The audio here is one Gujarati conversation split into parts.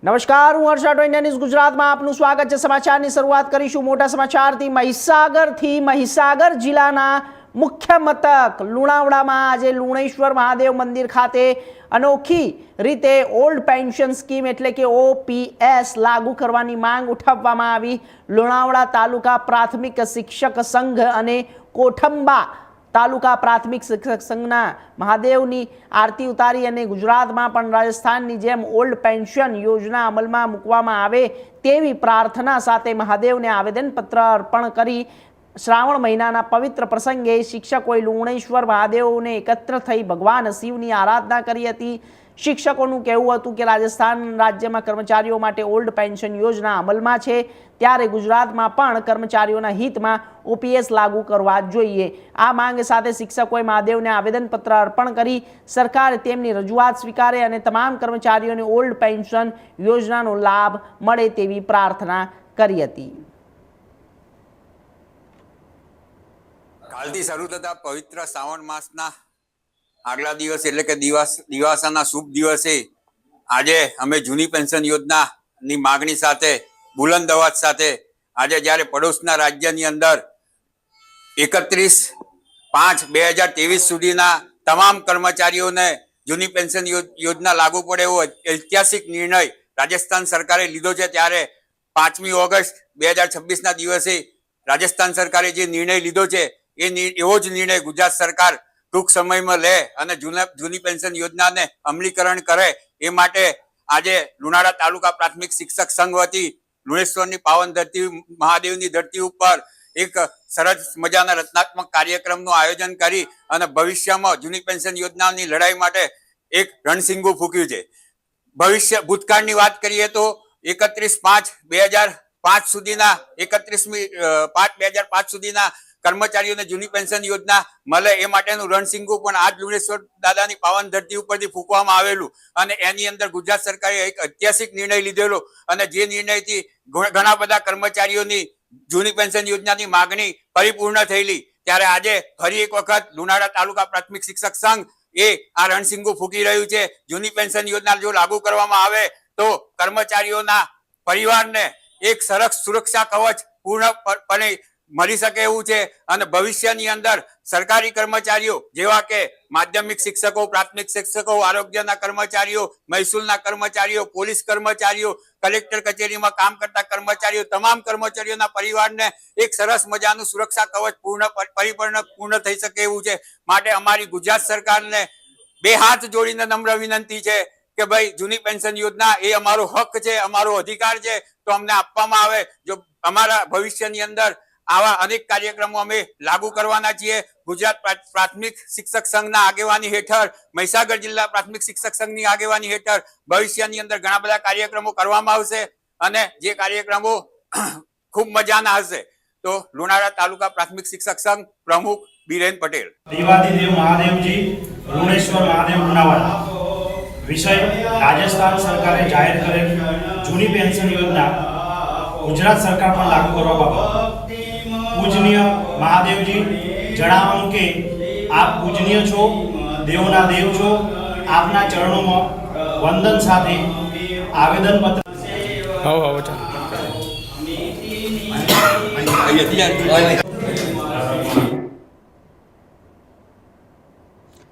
નમસ્કાર, હું હર્ષ ઇન્ડિયા ન્યૂઝ ગુજરાતમાં આપનું સ્વાગત છે। સમાચારની શરૂઆત કરીશું મોટા સમાચારથી। મહીસાગર જિલ્લાના મુખ્ય મથક લુણાવાડામાં આજે લુણેશ્વર મહાદેવ મંદિર ખાતે અનોખી રીતે ઓલ્ડ પેન્શન સ્કીમ એટલે કે OPS લાગુ કરવાની માંગ ઉઠાવવામાં આવી। લુણાવાડા તાલુકા પ્રાથમિક શિક્ષક સંઘ અને કોઠંબા તાલુકા પ્રાથમિક શિક્ષક સંઘના મહાદેવની આરતી ઉતારી અને ગુજરાતમાં પણ રાજસ્થાનની જેમ ઓલ્ડ પેન્શન યોજના અમલમાં મૂકવામાં આવે તેવી પ્રાર્થના સાથે મહાદેવને આવેદનપત્ર અર્પણ કરી શ્રાવણ મહિનાના પવિત્ર પ્રસંગે શિક્ષકોએ લુણેશ્વર મહાદેવને એકત્ર થઈ ભગવાન શિવની આરાધના કરી હતી। શિક્ષકોનું કહેવું હતું કે રાજસ્થાન રાજ્યમાં કર્મચારીઓ માટે ઓલ્ડ પેન્શન યોજના અમલમાં છે, ત્યારે ગુજરાતમાં પણ કર્મચારીઓના હિતમાં OPS લાગુ કરવા જોઈએ। આ માંગ સાથે શિક્ષકોએ મહાદેવને આવેદનપત્ર અર્પણ કરી સરકારે તેમની રજૂઆત સ્વીકારે અને તમામ કર્મચારીઓને ઓલ્ડ પેન્શન યોજનાનો લાભ મળે તેવી પ્રાર્થના કરી હતી। કાલથી શરૂ થતા પવિત્ર શ્રાવણ માસના આગલા દિવસ એટલે કે દિવાસાના શુભ દિવસે આજે અમે જૂની પેન્શન યોજનાની માગણી સાથે બુલંદ અવાજ સાથે આજે જ્યારે પડોશના રાજ્યની અંદર 31/5/2023 સુધીના તમામ કર્મચારીઓને જૂની પેન્શન યોજના લાગુ પડે એવો ઐતિહાસિક નિર્ણય રાજસ્થાન સરકારે લીધો છે, ત્યારે 5મી ઓગસ્ટ 2026ના દિવસે રાજસ્થાન સરકારે જે નિર્ણય લીધો છે એવો જ નિર્ણય ગુજરાત સરકાર ટૂંક સમયમાં લે અને જૂની પેન્શન યોજનાને અમલીકરણ કરે એ માટે આજે લુણાવાડા તાલુકા પ્રાથમિક શિક્ષક સંઘ વતી લુણેશ્વરની પાવન ધરતી મહાદેવની ધરતી ઉપર એક સરસ મજાના રચનાત્મક કાર્યક્રમનું આયોજન કરી અને ભવિષ્યમાં જૂની પેન્શન યોજનાની લડાઈ માટે એક રણસિંગુ ફૂક્યું છે। ભૂતકાળની વાત કરીએ તો 31/5/2005 સુધીના 31/5/2005 સુધીના કર્મચારીઓને જૂની પેન્શન યોજના મળે એ માટેનું રણસિંગુ પણ આજ લુણેશ્વર દાદાની પાવન ધરતી ઉપરથી ફૂંકવામાં આવેલું અને એની અંદર ગુજરાત સરકારે એક ઐતિહાસિક નિર્ણય લીધેલો અને જે નિર્ણયથી ઘણા બધા કર્મચારીઓની જૂની પેન્શન યોજનાની માગણી પરિપૂર્ણ થયેલી, ત્યારે આજે ફરી એક વખત લુણાવાડા તાલુકા પ્રાથમિક શિક્ષક સંઘ એ આ રણસિંગુ ફૂંકી રહ્યું છે। જૂની પેન્શન યોજના જો લાગુ કરવામાં આવે તો કર્મચારીઓના પરિવારને એક સરસ સુરક્ષા કવચ પૂર્ણપણે મળી શકે એવું છે અને ભવિષ્યની અંદર સરકારી કર્મચારીઓ જેવા કે માધ્યમિક શિક્ષકો, પ્રાથમિક શિક્ષકો, આરોગ્યના કર્મચારીઓ, મહેસૂલના કર્મચારીઓ, પોલીસ કર્મચારીઓ, કલેક્ટર કચેરીમાં કામ કરતા કર્મચારીઓ, તમામ કર્મચારીઓના પરિવારને એક સરસ મજાનું સુરક્ષા કવચ પૂર્ણ થઈ શકે એવું છે। માટે અમારી ગુજરાત સરકારને બે હાથ જોડીને નમ્ર વિનંતી છે કે ભાઈ જૂની પેન્શન યોજના એ અમારો હક છે, અમારો અધિકાર છે, તો અમને આપવામાં આવે। જો અમારા ભવિષ્યની અંદર આવા અનેક કાર્યક્રમો અમે લાગુ કરવાના છીએ। ગુજરાત પ્રાથમિક શિક્ષક સંઘના આગેવાની હેઠળ, મહીસાગર જિલ્લા પ્રાથમિક શિક્ષક સંઘની આગેવાની હેઠળ ભવિષ્યની અંદર ઘણા બધા કાર્યક્રમો કરવામાં આવશે અને જે કાર્યક્રમો ખૂબ મજાના હશે। તો લુણાવાડા તાલુકા પ્રાથમિક શિક્ષક સંઘ પ્રમુખ બીરેન પટેલ। દેવાદિદેવ મહાદેવજી લુણેશ્વર મહાદેવ લુણાવાડા। વિષય રાજસ્થાન સરકારે જાહેર કરેલ જૂની પેન્શન યોજના ગુજરાત સરકાર પર લાગુ કરવા બાબત પૂજનીય મહાદેવજી જણાવવાનું કે આપ પૂજનીય છો, દેવના દેવ છો। આપના ચરણોમાં વંદન સાથે આવેદનપત્ર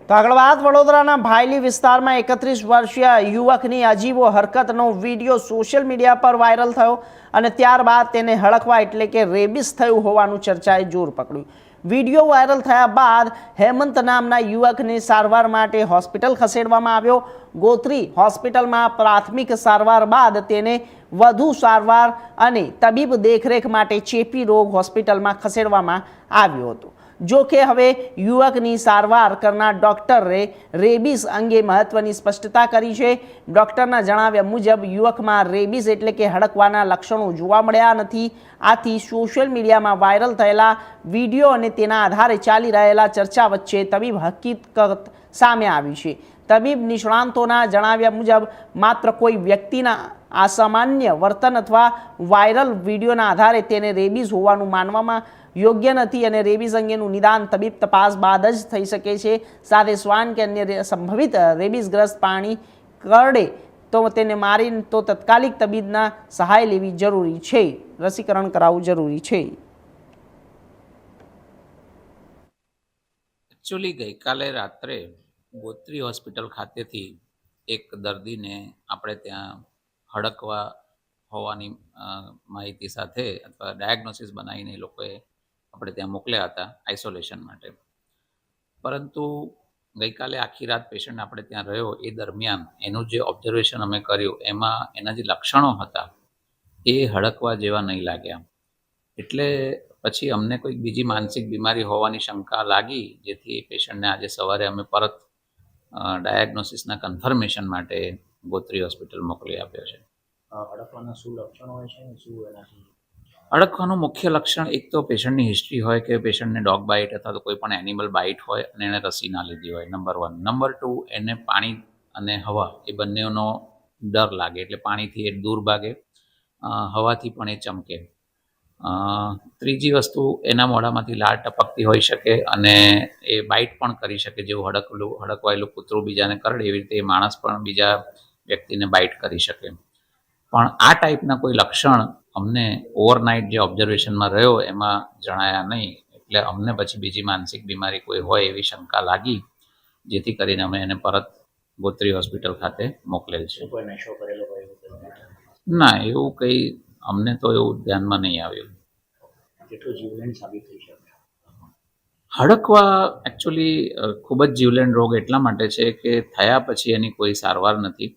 તો આગળ વાત વડોદરાના ભાયલી વિસ્તારમાં 31 વર્ષીય યુવકની અજીબો હરકતનો વિડીયો સોશિયલ મીડિયા પર વાયરલ થયો અને ત્યારબાદ તેને હડકવા એટલે કે રેબિસ થયું હોવાનું ચર્ચાએ જોર પકડ્યું। વિડીયો વાયરલ થયા બાદ હેમંત નામના યુવકને સારવાર માટે હોસ્પિટલ ખસેડવામાં આવ્યો। ગોત્રી હોસ્પિટલમાં પ્રાથમિક સારવાર બાદ તેને વધુ સારવાર અને તબીબ દેખરેખ માટે ચેપી રોગ હોસ્પિટલમાં ખસેડવામાં આવ્યો હતો। જો કે હવે યુવકની સારવાર કરનાર ડોક્ટરે રેબિસ અંગે મહત્વની સ્પષ્ટતા કરી છે। ડોક્ટરના જણાવ્યા મુજબ યુવકમાં રેબિસ એટલે કે હડકવાના લક્ષણો જોવા મળ્યા નથી। આથી સોશિયલ મીડિયામાં વાયરલ થયેલા વિડીયો અને તેના આધારે ચાલી રહેલા ચર્ચા વચ્ચે તબીબ હકીકત સામે આવી છે। તબીબ નિષ્ણાંતોના જણાવ્યા મુજબ માત્ર કોઈ વ્યક્તિના અસામાન્ય વર્તન અથવા વાયરલ વિડીયોના આધારે તેને રેબિસ હોવાનું માનવામાં યોગ્ય નથી અને રેબિસ અંગેનું નિદાન તબીબ તપાસ બાદ જ થઈ શકે છે। સાથે શ્વાન કે અન્ય સંભવિત રેબિસગ્રસ્ત પ્રાણી કરડે તો તેને મારી તો તાત્કાલિક તબીબના સહાય લેવી જરૂરી છે, રસીકરણ કરાવવું જરૂરી છે. એકચ્યુઅલી ગઈકાલે રાત્રે ગોત્રી હોસ્પિટલ ખાતેથી એક દર્દીને આપણે ત્યાં હડકવા હોવાની માહિતી સાથે અથવા ડાયગ્નોસિસ બનાવીને એ લોકોએ આપણે ત્યાં મોકલ્યા હતા આઇસોલેશન માટે. પરંતુ ગઈકાલે આખી રાત પેશન્ટ આપણે ત્યાં રહ્યો એ દરમિયાન એનું જે ઓબ્ઝર્વેશન અમે કર્યું એમાં એના જે લક્ષણો હતા એ હડકવા જેવા નહીં લાગ્યા. એટલે પછી અમને કોઈક બીજી માનસિક બીમારી હોવાની શંકા લાગી, જેથી પેશન્ટને આજે સવારે અમે પરત ડાયગ્નોસિસના કન્ફર્મેશન માટે ગોત્રી હોસ્પિટલ મોકલી આપ્યો છે. હડકવાના શું લક્ષણો હોય છે અને શું એનાથી? હડકવાનું મુખ્ય લક્ષણ એક તો પેશન્ટની હિસ્ટ્રી હોય કે પેશન્ટને ડોગ બાઇટ અથવા તો કોઈ પણ એનિમલ બાઇટ હોય અને એને રસી ના લીધી હોય, નંબર 1. નંબર 2, એને પાણી અને હવા એ બંનેનો ડર લાગે, એટલે પાણીથી એ દૂર ભાગે, હવાથી પણ એ ચમકે. ત્રીજી વસ્તુ, એના મોઢામાંથી લાળ ટપકતી હોઈ શકે અને એ બાઇટ પણ કરી શકે, જેવું હડકવાયેલું કૂતરું બીજાને કરડે એવી રીતે એ માણસ પણ બીજા વ્યક્તિને બાઇટ કરી શકે. પણ આ ટાઈપના કોઈ લક્ષણ અમને ઓવરનાઇટ જે ઓબ્ઝર્વેશનમાં રહ્યો એમાં જણાયા નહીં, એટલે અમને પછી બીજી માનસિક બીમારી કોઈ હોય એવી શંકા લાગી, જેથી કરીને અમે એને પરત ગોત્રી હોસ્પિટલ ખાતે મોકલેલ છે. કોઈ નશો કરેલો હોય? ના, એવું કંઈ અમને તો એવું ધ્યાનમાં નહીં આવ્યું. કેટલું જીવલેણ સાબિત થઈ શકે? હડકવા એકચ્યુઅલી ખૂબ જ જીવલેણ રોગ એટલા માટે છે કે થયા પછી એની કોઈ સારવાર નથી.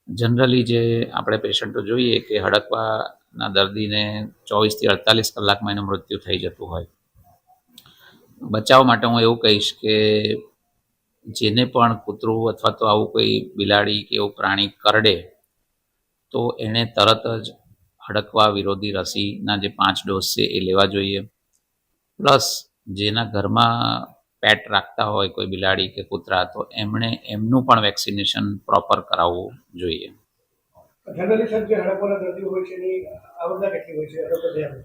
જનરલી જે આપણે પેશન્ટો જોઈએ કે હડકવાના દર્દીને 24 થી 48 કલાકમાં એનું મૃત્યુ થઈ જતું હોય. બચાવ માટે હું એવું કહીશ કે જેને પણ કૂતરું અથવા તો આવું કોઈ બિલાડી કે એવું પ્રાણી કરડે તો એણે તરત જ હડકવા વિરોધી રસીના જે 5 ડોઝ છે એ લેવા જોઈએ. પ્લસ જેના ઘરમાં પેટ રાખતા હોય કોઈ બિલાડી કે કૂતરા, તો એમણે એમનું પણ વેક્સિનેશન પ્રોપર કરાવવું જોઈએ.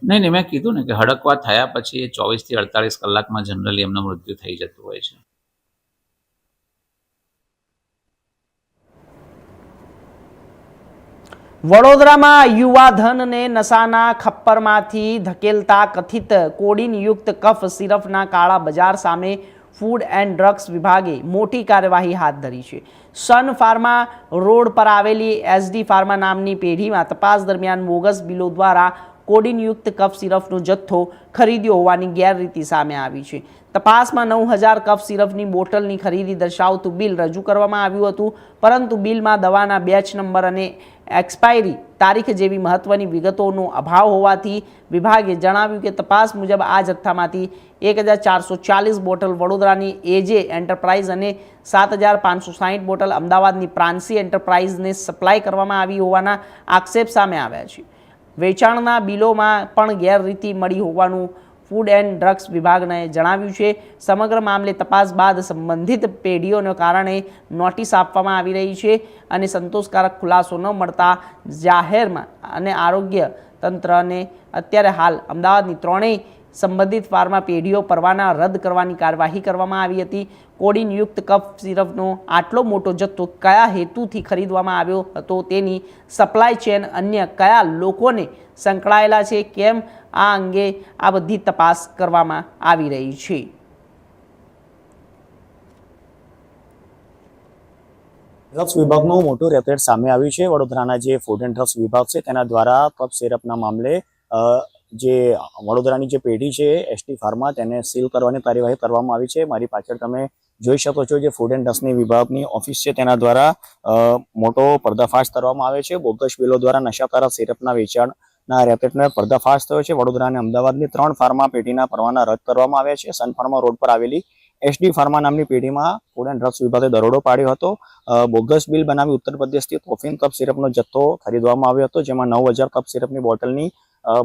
નહીં, મેં કીધું ને કે હડકવા થયા પછી 24 થી 48 કલાકમાં જનરલી એમનું મૃત્યુ થઈ જતું હોય છે. વડોદરામાં યુવાધનને નશાના ખપ્પરમાંથી ધકેલતા કથિત કોડીનયુક્ત કફ સિરપના કાળા બજાર સામે ફૂડ એન્ડ ડ્રગ્સ વિભાગે મોટી કાર્યવાહી હાથ ધરી છે. સન ફાર્મા રોડ પર આવેલી SD ફાર્મા નામની પેઢીમાં તપાસ દરમિયાન બોગસ બિલો દ્વારા કોડીનયુક્ત કફ સિરપનો જથ્થો ખરીદ્યો હોવાની ગેરરીતિ સામે આવી છે. તપાસમાં 9000 કફ સિરપની બોટલની ખરીદી દર્શાવતું બિલ રજૂ કરવામાં આવ્યું હતું, પરંતુ બિલમાં દવાના બેચ નંબર અને એક્સપાયરી તારીખ જેવી મહત્વની વિગતોનો અભાવ હોવાથી વિભાગે જણાવ્યું કે તપાસ મુજબ આ જથ્થામાંથી 1440 બોટલ વડોદરાની AJ એન્ટરપ્રાઇઝ અને 7560 બોટલ અમદાવાદની પ્રાંસી એન્ટરપ્રાઇઝને સપ્લાય કરવામાં આવી હોવાના આક્ષેપ સામે આવ્યા છે. વેચાણના બિલોમાં પણ ગેરરીતિ મળી હોવાનું ફૂડ એન્ડ ડ્રગ્સ વિભાગને જણાવ્યું છે. સમગ્ર મામલે તપાસ બાદ સંબંધિત પેઢીઓને કારણે નોટિસ આપવામાં આવી રહી છે અને સંતોષકારક ખુલાસો ન મળતા જાહેરમાં અને આરોગ્ય તંત્રને અત્યારે હાલ અમદાવાદની 3 સંબંધિત ફાર્મા પેઢીઓ પરવાના રદ કરવાની કાર્યવાહી કરવામાં આવી હતી. કોડીનયુક્ત કફ સિરપનો આટલો મોટો જથ્થો કયા હેતુથી ખરીદવામાં આવ્યો હતો, તેની સપ્લાય ચેન અન્ય કયા લોકોને સંકળાયેલા છે, કેમ આ અંગે આ બધી તપાસ કરવામાં આવી રહી છે. ડ્રગ્સ વિભાગનું મોટું રેકેટ સામે આવ્યું છે. વડોદરાના જે ફૂડ એન્ડ ડ્રગ્સ વિભાગ છે તેના દ્વારા કફ સિરપના મામલે જે વડોદરાની જે પેઢી છે SD ફાર્મા તેને સીલ કરવાની કાર્યવાહી કરવામાં આવી છે. મારી પાછળ તમે જોઈ શકો છો જે ફૂડ એન્ડ ડ્રગ્સની વિભાગની ઓફિસ છે તેના દ્વારા મોટો પર્દાફાશ કરવામાં આવે છે. બોગસ બિલો દ્વારા નશાકારક સિરપના વેચાણના રેકેટનો પર્દાફાશ થયો છે. વડોદરા અને અમદાવાદની 3 ફાર્મા પેઢીના પરવાના રદ કરવામાં આવ્યા છે. સન ફાર્મા રોડ પર આવેલી SD ફાર્મા નામની પેઢીમાં ફૂડ એન્ડ ડ્રગ્સ વિભાગે દરોડો પાડ્યો હતો. બોગસ બિલ બનાવી ઉત્તર પ્રદેશથી કોફીન કપ સિરપનો જથ્થો ખરીદવામાં આવ્યો હતો, જેમાં 9000 કપ સિરપની બોટલની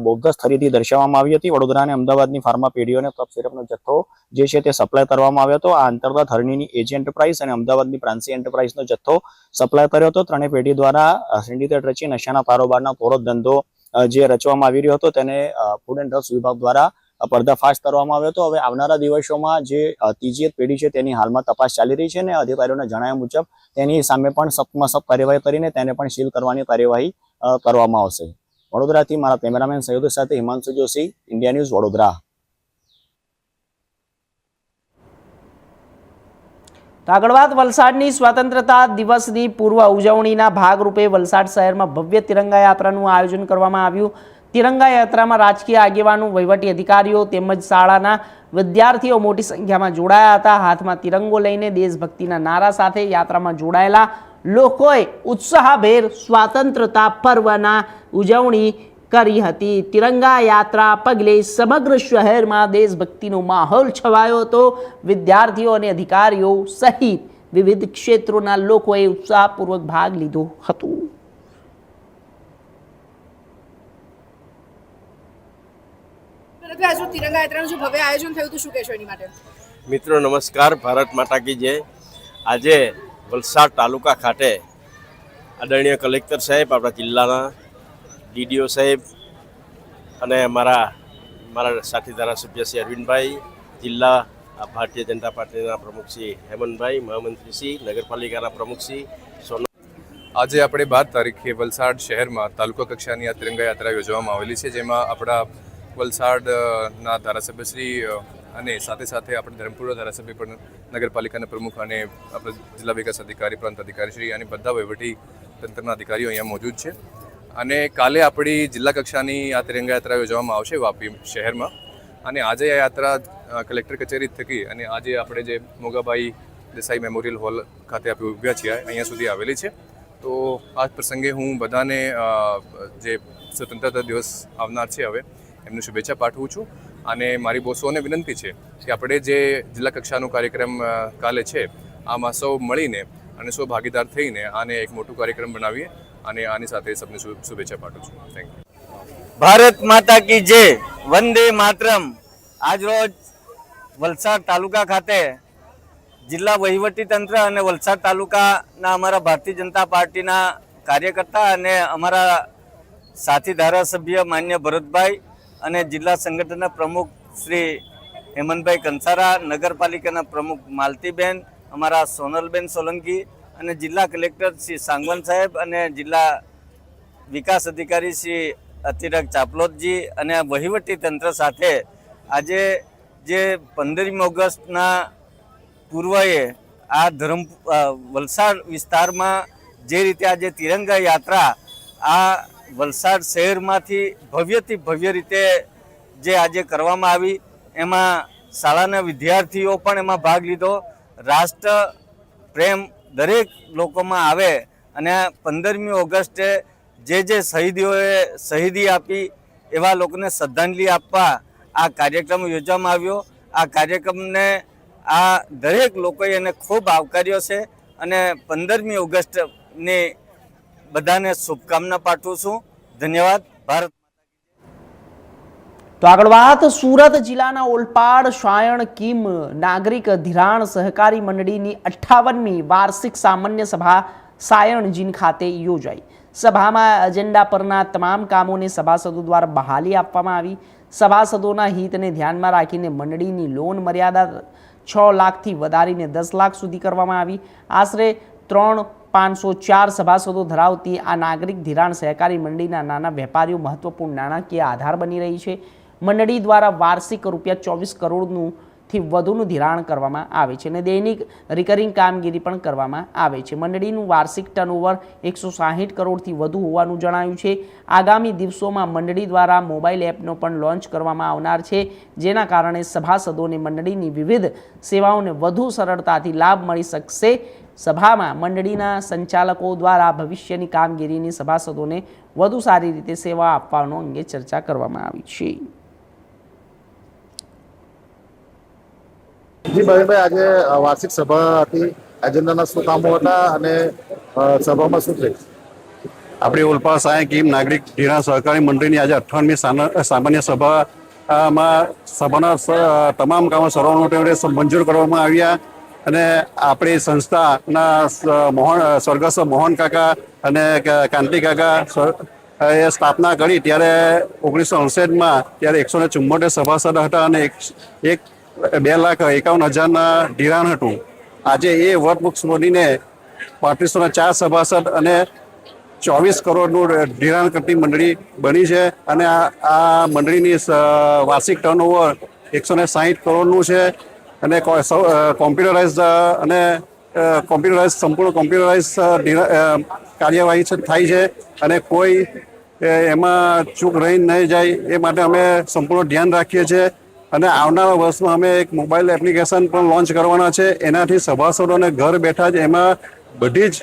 બોગસ ખરીદી દર્શાવવામાં આવી હતી. વડોદરા અને અમદાવાદની ફાર્મા પેઢીઓને કપ સિરપનો જથ્થો જે છે તે સપ્લાય કરવામાં આવ્યો હતો. આ અંતર્ગત હરણીની AJ એન્ટરપ્રાઇઝ અને અમદાવાદની પ્રાંસી એન્ટરપ્રાઇઝનો જથ્થો સપ્લાય કર્યો હતો. ત્રણેય પેઢી દ્વારા સિન્ડિકેટ રચી નશાના કારોબારના કોરો ધંધો જે રચવામાં આવી રહ્યો હતો તેને ફૂડ એન્ડ ડ્રગ્સ વિભાગ દ્વારા પર્દાફાશ કરવામાં આવ્યો હતો. હવે આવનારા દિવસોમાં જે ત્રીજી પેઢી છે તેની હાલમાં તપાસ ચાલી રહી છે અને અધિકારીઓના જણાવ્યા મુજબ તેની સામે પણ સખ્તમાં સખ્ત કાર્યવાહી કરીને તેને પણ સીલ કરવાની કાર્યવાહી કરવામાં આવશે. વડોદરાથી મારા કેમેરામેન સૈયદ સાથે હિમાંશુ જોશી, ઇન્ડિયા ન્યૂઝ, વડોદરા. તો આગળ વાત વલસાડની સ્વતંત્રતા દિવસની પૂર્વ ઉજવણીના ભાગરૂપે વલસાડ શહેરમાં ભવ્ય તિરંગા યાત્રાનું આયોજન કરવામાં આવ્યું. તિરંગા યાત્રામાં રાજકીય આગેવાનો, વહીવટી અધિકારીઓ તેમજ શાળાના વિદ્યાર્થીઓ મોટી સંખ્યામાં જોડાયા હતા. હાથમાં તિરંગો લઈને દેશભક્તિના નારા સાથે યાત્રામાં જોડાયેલા લોકોએ ઉત્સાહભેર સ્વાતંત્રતા પર્વના ઉજવણી કરી હતી. તિરંગા યાત્રા પગલે સમગ્ર શહેરમાં દેશભક્તિનો માહોલ છવાયો હતો. વિદ્યાર્થીઓ અને અધિકારીઓ સહિત વિવિધ ક્ષેત્રોના લોકોએ ઉત્સાહપૂર્વક ભાગ લીધો હતો. તિરંગા યાત્રાનું જે ભવ્ય આયોજન થયું હતું, શું કહેશો એની માટે? મિત્રો નમસ્કાર, ભારત માતા કી જય. આજે વલસાડ તાલુકા ખાતે આદરણીય કલેક્ટર સાહેબ, આપણા જિલ્લાના ડીડીઓ સાહેબ અને મારા સાથી ધારાસભ્ય શ્રી અરવિંદભાઈ, જિલ્લા ભારતીય જનતા પાર્ટીના પ્રમુખ શ્રી હેમંતભાઈ, મહામંત્રી શ્રી, નગરપાલિકાના પ્રમુખ શ્રી સોનલ. આજે આપણે 12 તારીખે વલસાડ શહેરમાં તાલુકા કક્ષાની આ તિરંગા યાત્રા યોજવામાં આવેલી છે, જેમાં આપણા વલસાડના ધારાસભ્યશ્રી અને સાથે સાથે આપણે ધરમપુરના ધારાસભ્ય પણ, નગરપાલિકાના પ્રમુખ અને આપણા જિલ્લા વિકાસ અધિકારી, પ્રાંત અધિકારીશ્રી અને બધા વહીવટી તંત્રના અધિકારીઓ અહીંયા મોજૂદ છે. અને કાલે આપણી જિલ્લા કક્ષાની આ તિરંગા યાત્રા યોજવામાં આવશે વાપી શહેરમાં. અને આજે આ યાત્રા કલેક્ટર કચેરી થકી અને આજે આપણે જે મોગાભાઈ દેસાઈ મેમોરિયલ હોલ ખાતે આપણે ઊભ્યા છીએ અહીંયા સુધી આવેલી છે. તો આ પ્રસંગે હું બધાને જે સ્વતંત્રતા દિવસ આવનાર છે હવે એમને શુભેચ્છા પાઠવું છું. અને મારી બોસોને વિનંતી છે કે આપણે જે જિલ્લા કક્ષાનો કાર્યક્રમ કાલે છે આમાં સૌ મળીને અને સૌ ભાગીદાર થઈને આને એક મોટું કાર્યક્રમ બનાવીએ અને આની સાથે સૌને શુભેચ્છા પાઠવું છું. Thank you. ભારત માતા કી જય, વંદે માતરમ. આજરોજ વલસાડ તાલુકા ખાતે જિલ્લા વહીવટી તંત્ર અને વલસાડ તાલુકાના અમારા ભારતીય જનતા પાર્ટીના કાર્યકર્તા અને અમારા સાથી ધારાસભ્ય માન્ય ભરતભાઈ અને જિલ્લા સંગઠનના પ્રમુખ શ્રી હેમંતભાઈ કંસારા, નગરપાલિકાના પ્રમુખ માલતીબેન, અમારા સોનલબેન સોલંકી અને જિલ્લા કલેક્ટર શ્રી સાંગવાન સાહેબ અને જિલ્લા વિકાસ અધિકારી શ્રી અતિરક ચાપલોતજી અને વહીવટી તંત્ર સાથે આજે જે 15મી ઓગસ્ટના પૂર્વએ આ વલસાડ વિસ્તારમાં જે રીતે આજે તિરંગા યાત્રા આ વલસાડ શહેરમાંથી ભવ્યથી ભવ્ય રીતે જે આજે કરવામાં આવી, એમાં શાળાના વિદ્યાર્થીઓ પણ એમાં ભાગ લીધો. રાષ્ટ્ર પ્રેમ દરેક લોકોમાં આવે અને 15મી ઓગસ્ટે જે શહીદીઓએ શહીદી આપી એવા લોકોને શ્રદ્ધાંજલિ આપવા આ કાર્યક્રમ યોજવામાં આવ્યો. આ કાર્યક્રમને આ દરેક લોકોએ એને ખૂબ આવકાર્યો છે અને 15મી ઓગસ્ટની બધાને શુભકામના પાઠવું છું. ધન્યવાદ. ભારત. તો આગળ વાત સુરત જિલ્લાના ઓલપાડ શાયણ કીમ નાગરિક ધિરાણ સહકારી મંડળીની 58મી વાર્ષિક સામાન્ય સભા સાયણ જીન ખાતે યોજાઈ. સભામાં એજન્ડા પરના તમામ કામોને સભાસદો દ્વારા બહાલી આપવામાં આવી. સભાસદોના હિતને ધ્યાનમાં રાખીને મંડળીની લોન મર્યાદા 6 લાખથી વધારીને 10 લાખ સુધી કરવામાં આવી. આશરે 3,504 સભાસદો ધરાવતી આ નાગરિક ધિરાણ સહકારી મંડળીના નાના વેપારીઓ મહત્વપૂર્ણ નાણાકીય આધાર બની રહી છે. મંડળી દ્વારા વાર્ષિક ₹24 કરોડનું થી વધુનું ધિરાણ કરવામાં આવે છે અને દૈનિક રિકરિંગ કામગીરી પણ કરવામાં આવે છે. મંડળીનું વાર્ષિક ટર્નઓવર 160 કરોડથી વધુ હોવાનું જણાયું છે. આગામી દિવસોમાં મંડળી દ્વારા મોબાઈલ એપનો પણ લોન્ચ કરવામાં આવનાર છે, જેના કારણે સભાસદોને મંડળીની વિવિધ સેવાઓને વધુ સરળતાથી લાભ મળી શકશે. સભામાં મંડળીના સંચાલકો દ્વારા ભવિષ્યની કામગીરીની સભાસદોને વધુ સારી રીતે સેવા આપવાનો અંગે ચર્ચા કરવામાં આવી છે. જી ભાઈ, આજે વાર્ષિક સભા હતી. એજન્ડાના શું કામો હતા અને સભામાં શું થયું? આપણી ઓલપાડ શાયણ કીમ નાગરિક ધિરાણ સહકારી મંડળીની આજે 58મી સામાન્ય સભામાં સભાના તમામ કામો સર્વાનુમતે મંજૂર કરવામાં આવ્યા અને આપણી સંસ્થાના સ્વર્ગસ્થ મોહન કાકા અને કાંતિ કાકા એ સ્થાપના કરી ત્યારે 1968માં ત્યારે 174 સભાસદ હતા અને 2,51,000 ધિરાણ હતું. આજે એ વર્કબુક્સ બનીને 3504 સભાસદ અને 24 કરોડનું ધિરાણ કરતી મંડળી બની છે અને આ મંડળીની વાર્ષિક ટર્નઓવર 160 કરોડનું છે અને સંપૂર્ણ કોમ્પ્યુટરાઇઝ કાર્યવાહી થાય છે અને કોઈ એમાં ચૂક રહી નહીં જાય એ માટે અમે સંપૂર્ણ ધ્યાન રાખીએ છીએ અને આવનારા વર્ષમાં અમે એક મોબાઈલ એપ્લિકેશન પણ લોન્ચ કરવાના છે. એનાથી સભાસદોને ઘર બેઠા જ એમાં બધી જ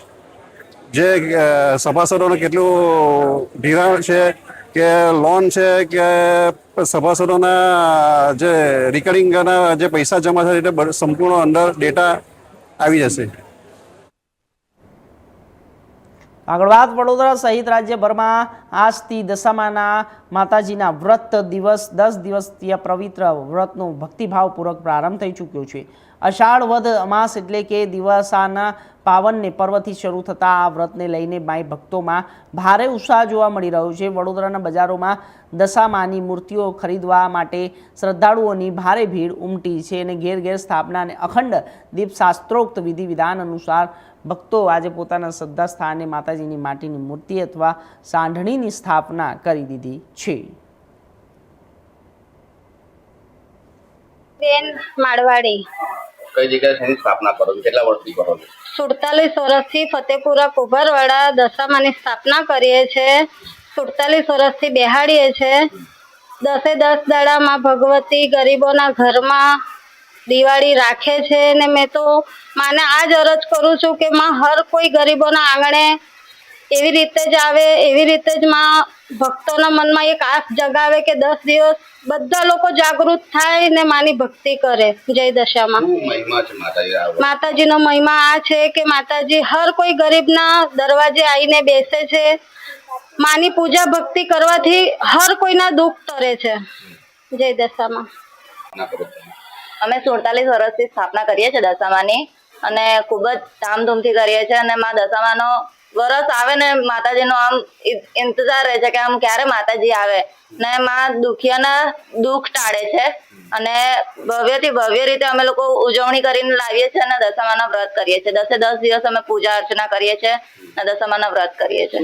જે સભાસદોને કેટલું ધિરાણ છે કે લોન છે કે સભાસદોના જે રિકરિંગના જે પૈસા જમા થાય એટલે સંપૂર્ણ અંદર ડેટા આવી જશે. આગળ વાત વડોદરા સહિત રાજ્યભરમાં આજથી દશામાના માતાજીના વ્રત દિવસ 10 દિવસીય પવિત્ર વ્રતનો ભક્તિભાવપૂર્વક પ્રારંભ થઈ ચૂક્યો છે. અષાઢ વદ અમાસ એટલે કે દિવસાના પાવનને પર્વથી શરૂ થતા આ વ્રતને લઈને માઈ ભક્તોમાં ભારે ઉત્સાહ જોવા મળી રહ્યો છે. વડોદરાના બજારોમાં દશામાની મૂર્તિઓ ખરીદવા માટે શ્રદ્ધાળુઓની ભારે ભીડ ઉમટી છે અને ઘેર ઘેર સ્થાપના અને અખંડ દીપ શાસ્ત્રોક્ત વિધિ વિધાન અનુસાર ભક્તો આજે પોતાના શ્રદ્ધા સ્થાને માતાજીની માટીની મૂર્તિ અથવા સાંઢણીની સ્થાપના કરી દીધી છે. બેન માળવાડી. કઈ જગ્યાએ શેની સ્થાપના કરો છો? કેટલા વર્ષથી કરો છો? 47 વર્ષથી ફતેપુરા કુંભારવાડા દશામાની સ્થાપના કરીએ છીએ. 47 વર્ષથી બેહાડીએ છીએ. 10 દાડામાં ભગવતી ગરીબોના ઘરમાં દિવાળી રાખે છે ને મેં તો માને આ જ અરજ કરું છું કે માં હર કોઈ ગરીબોના આંગણે એવી રીતે જ આવે, એવી રીતે જ માં ભક્તોના મનમાં એક આસ જગાવે કે 10 દિવસ બધા લોકો જાગૃત થાય ને માની ભક્તિ કરે. જય દશામાં. માતાજીનો મહિમા આ છે કે માતાજી હર કોઈ ગરીબના દરવાજે આવીને બેસે છે. માની પૂજા ભક્તિ કરવાથી હર કોઈના દુઃખ ટરે છે. જય દશામાં. અમે 47 વર્ષથી સ્થાપના કરીએ છીએ દશામાની અને ખૂબ જ ધામધૂમથી કરીએ છીએ અને માં દશામાનો વરસ આવે ને માતાજીનો આમ ઇંતજાર રહે છે કે આમ ક્યારે માતાજી આવે ને માં દુખિયાના દુઃખ ટાળે છે અને ભવ્યથી ભવ્ય રીતે અમે લોકો ઉજવણી કરીને લાવીએ છીએ અને દશામાના વ્રત કરીએ છીએ. 10 દિવસ અમે પૂજા અર્ચના કરીએ છીએ અને દશામાના વ્રત કરીએ છીએ.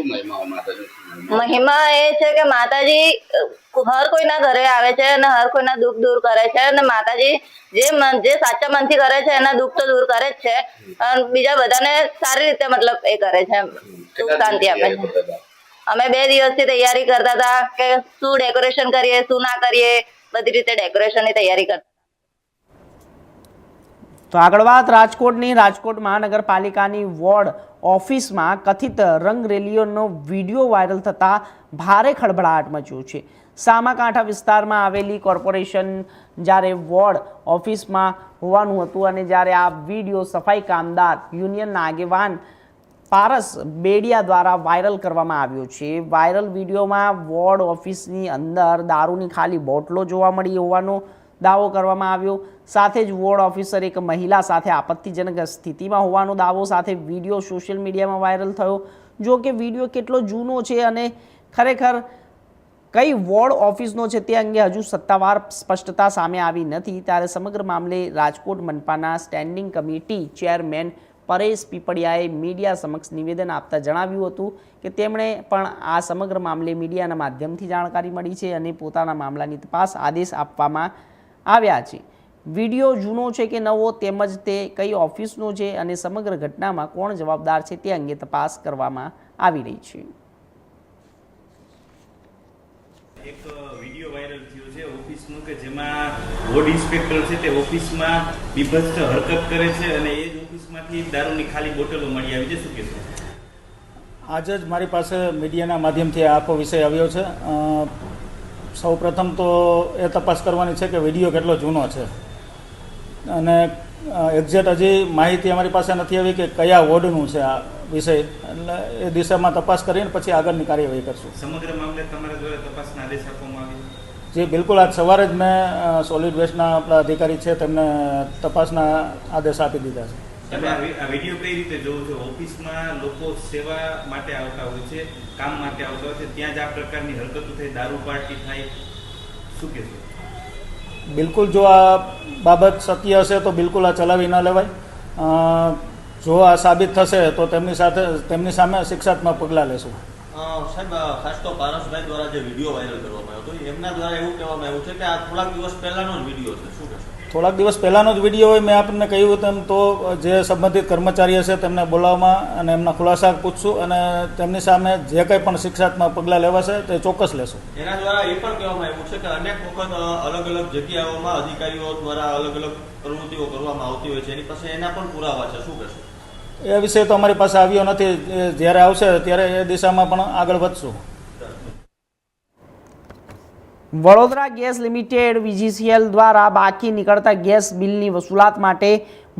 મહિમા એ છે કે માતાજી હર કોઈના ઘરે આવે છે અને હર કોઈના દુઃખ દૂર કરે છે અને માતાજી જે સાચા મનથી કરે છે એના દુઃખ તો દૂર કરે જ છે અને બીજા બધાને સારી રીતે મતલબ એ કરે છે, સુખ શાંતિ આપે છે. અમે 2 દિવસથી તૈયારી કરતા હતા કે શું ડેકોરેશન કરીએ શું ના કરીએ, બધી રીતે ડેકોરેશનની તૈયારી કરતા. તો આગળ વાત રાજકોટની. રાજકોટ મહાનગરપાલિકાની વોર્ડ ઓફિસમાં કથિત રંગરેલીઓનો વિડીયો વાયરલ થતાં ભારે ખળભળાટ મચ્યો છે. સામાકાંઠા વિસ્તારમાં આવેલી કોર્પોરેશન જ્યારે વોર્ડ ઓફિસમાં હોવાનું હતું અને જ્યારે આ વિડીયો સફાઈ કામદાર યુનિયનના આગેવાન પારસ બેડિયા દ્વારા વાયરલ કરવામાં આવ્યો છે. વાયરલ વિડીયોમાં વોર્ડ ઓફિસની અંદર દારૂની ખાલી બોટલો જોવા મળી હોવાનો દાવો કરવામાં આવ્યો. સાથે જ વોર્ડ ઓફિસર એક મહિલા સાથે આપત્તિજનક સ્થિતિમાં હોવાનો દાવો સાથે વિડીયો સોશિયલ મીડિયામાં વાયરલ થયો. જો કે વિડીયો કેટલો જૂનો છે અને ખરેખર કઈ વોર્ડ ઓફિસનો છે તે અંગે હજુ સત્તાવાર સ્પષ્ટતા સામે આવી નથી. ત્યારે સમગ્ર મામલે રાજકોટ મનપાના સ્ટેન્ડિંગ કમિટી ચેરમેન પરેશ પીપળિયાએ મીડિયા સમક્ષ નિવેદન આપતા જણાવ્યું હતું કે તેમણે પણ આ સમગ્ર મામલે મીડિયાના માધ્યમથી જાણકારી મળી છે અને પોતાના મામલાની તપાસ આદેશ આપવામાં આવ્યા છે. વિડીયો જૂનો છે કે નવો તેમજ તે કઈ ઓફિસનો છે અને સમગ્ર ઘટનામાં કોણ જવાબદાર છે તે અંગે તપાસ કરવામાં આવી રહી છે. એક વિડીયો વાયરલ થયો છે ઓફિસનો કે જેમાં વોર્ડ ઇન્સ્પેક્ટર છે તે ઓફિસમાં બીભત્સ હરકત કરે છે અને એ જ ઓફિસમાંથી દારૂની ખાલી બોટલો મળી આવી છે. શું કહેશો? આજે જ મારી પાસે મીડિયાના માધ્યમથી આખો વિષય આવ્યો છે. સૌ પ્રથમ તો એ તપાસ કરવાની છે કે વિડીયો કેટલો જૂનો છે અને એક્ઝેક્ટ હજી માહિતી અમારી પાસે નથી આવી કે કયા વોર્ડનું છે આ વિષય, એટલે એ દિશામાં તપાસ કરીને પછી આગળની કાર્યવાહી કરશું. સમગ્ર મામલે તમારા દ્વારા તપાસના આદેશ આપવામાં આવ્યા? જી બિલકુલ. આજ સવારે જ મેં સોલિડ વેસ્ટના આપણા અધિકારી છે તેમને તપાસના આદેશ આપી દીધા છે. તમે આ વિડીયો કઈ રીતે જોવો છો? ઓફિસમાં લોકો સેવા માટે આવતા હોય છે, કામ માટે આવતા હોય છે, ત્યાં જ આ પ્રકારની હરકતો થઈ, દારૂ પાર્ટી થાય, શું કહેશો? બિલકુલ, જો આ બાબત સત્ય હશે તો બિલકુલ આ ચલાવી ન લેવાય. જો આ સાબિત થશે તો તેમની સામે શિક્ષાત્મક પગલાં લેશું. સાહેબ, ખાસ તો પારસભાઈ દ્વારા જે વિડીયો વાયરલ કરવામાં આવ્યો હતો એમના દ્વારા એવું કહેવામાં આવ્યું છે કે આ થોડાક દિવસ પહેલાનો જ વિડીયો છે, શું કહેશો? થોડાક દિવસ પહેલાંનો જ વિડીયો હોય. મેં આપણને કહ્યું તેમ તો જે સંબંધિત કર્મચારી હશે તેમને બોલાવવામાં અને એમના ખુલાસા પૂછશું અને તેમની સામે જે કંઈ પણ શિક્ષાત્મક પગલાં લેવાશે તે ચોક્કસ લેશું. એના દ્વારા એ પણ કહેવામાં આવ્યું છે કે અનેક વખત અલગ અલગ જગ્યાઓમાં અધિકારીઓ દ્વારા અલગ અલગ પ્રવૃત્તિઓ કરવામાં આવતી હોય છે, એની પાસે એના પણ પુરાવા છે, શું કહેશો? એ વિષય તો અમારી પાસે આવ્યો નથી. જ્યારે આવશે ત્યારે એ દિશામાં પણ આગળ વધશું. વડોદરા ગેસ લિમિટેડ VGCL દ્વારા બાકી નીકળતા ગેસ બિલની વસૂલાત માટે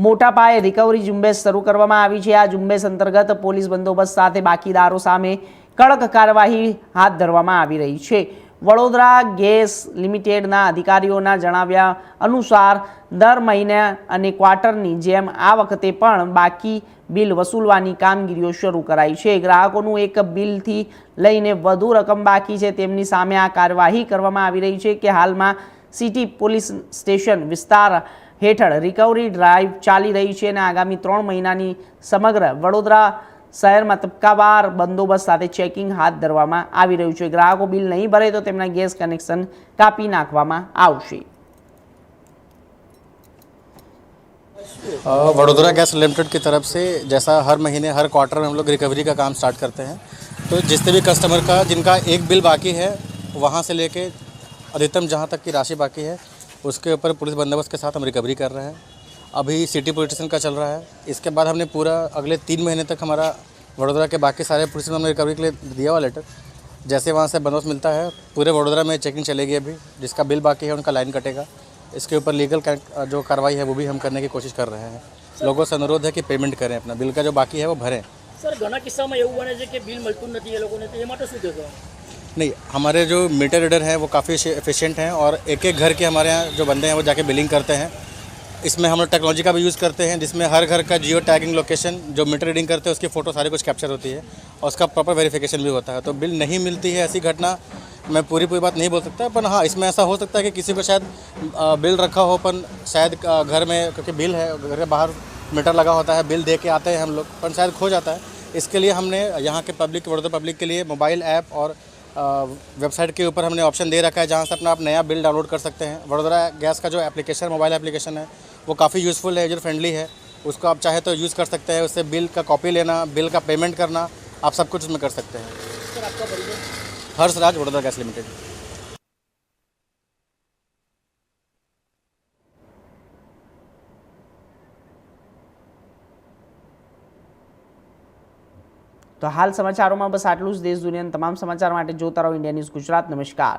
મોટા પાયે રિકવરી ઝુંબેશ શરૂ કરવામાં આવી છે. આ ઝુંબેશ અંતર્ગત પોલીસ બંદોબસ્ત સાથે બાકીદારો સામે કડક કાર્યવાહી હાથ ધરવામાં આવી રહી છે. વડોદરા ગેસ લિમિટેડના અધિકારીઓના જણાવ્યા અનુસાર દર મહિને અને ક્વાર્ટરની જેમ આ વખતે પણ બાકી બિલ વસૂલવાની કામગીરીઓ શરૂ કરાઈ છે. ગ્રાહકોનું એક બિલથી લઈને વધુ રકમ બાકી છે તેમની સામે આ કાર્યવાહી કરવામાં આવી રહી છે કે હાલમાં સિટી પોલીસ સ્ટેશન વિસ્તાર હેઠળ રિકવરી ડ્રાઈવ ચાલી રહી છે અને આગામી 3 મહિનાની સમગ્ર વડોદરા શહેરમાં તબક્કાવાર બંદોબસ્ત સાથે ચેકિંગ હાથ ધરવામાં આવી રહ્યું છે. ગ્રાહકો બિલ નહીં ભરે તો તેમના ગેસ કનેક્શન કાપી નાખવામાં આવશે. वडोदरा गैस लिमिटेड की तरफ से जैसा हर महीने हर क्वार्टर में हम लोग रिकवरी का काम स्टार्ट करते हैं, तो जितने भी कस्टमर का जिनका एक बिल बाकी है वहाँ से लेके अधिकतम जहाँ तक की राशि बाकी है उसके ऊपर पुलिस बंदोबस्त के साथ हम रिकवरी कर रहे हैं. अभी सिटी पुलिस स्टेशन का चल रहा है. इसके बाद हमने पूरा अगले 3 महीने तक हमारा वडोदरा के बाकी सारे पुलिस में हमने रिकवरी के लिए दिया हुआ लेटर. जैसे वहाँ से बंदोबस्त मिलता है पूरे वडोदरा में चेकिंग चलेगी. अभी जिसका बिल बाकी है उनका लाइन कटेगा. इसके ऊपर लीगल जो कार्रवाई है वो भी हम करने की कोशिश कर रहे हैं. लोगों से अनुरोध है कि पेमेंट करें, अपना बिल का जो बाकी है वो भरें. सर, घना किस्सामां એવું બને છે કે બિલ મળતું નથી એ લોકોને, તો એ માટે શું કહેશો? नहीं, हमारे जो मीटर रीडर हैं वो काफ़ी एफिशिएंट हैं और एक एक घर के हमारे यहाँ जो बंदे हैं वो जाके बिलिंग करते हैं. इसमें हम लोग टेक्नोलॉजी का भी यूज़ करते हैं जिसमें हर घर का जियो टैगिंग लोकेशन जो मीटर रीडिंग करते हैं उसकी फ़ोटो सारी कुछ कैप्चर होती है और उसका प्रॉपर वेरिफिकेशन भी होता है. तो बिल नहीं मिलती है ऐसी घटना मैं पूरी बात नहीं बोल सकता, पर हाँ इसमें ऐसा हो सकता है कि किसी को शायद बिल रखा हो पर शायद घर में क्योंकि बिल है घर के बाहर मीटर लगा होता है, बिल दे के आते हैं हम लोग पर शायद खो जाता है. इसके लिए हमने यहाँ के पब्लिक वडोदरा पब्लिक के लिए मोबाइल ऐप और वेबसाइट के ऊपर हमने ऑप्शन दे रखा है जहाँ से अपना आप नया बिल डाउनलोड कर सकते हैं. वडोदरा गैस का जो एप्लीकेशन मोबाइल एप्लीकेशन है वो काफ़ी यूज़फुल है, यूजर फ्रेंडली है. उसको आप चाहे तो यूज़ कर सकते हैं. उससे बिल का कॉपी लेना, बिल का पेमेंट करना, आप सब कुछ उसमें कर सकते हैं. सर, आपका परिचय? Harshraj, Vadodara gas limited. તો હાલ સમાચારોમાં બસ આટલું જ. દેશ દુનિયાના તમામ સમાચાર માટે જોતા રહો ઇન્ડિયા ન્યૂઝ ગુજરાત. નમસ્કાર.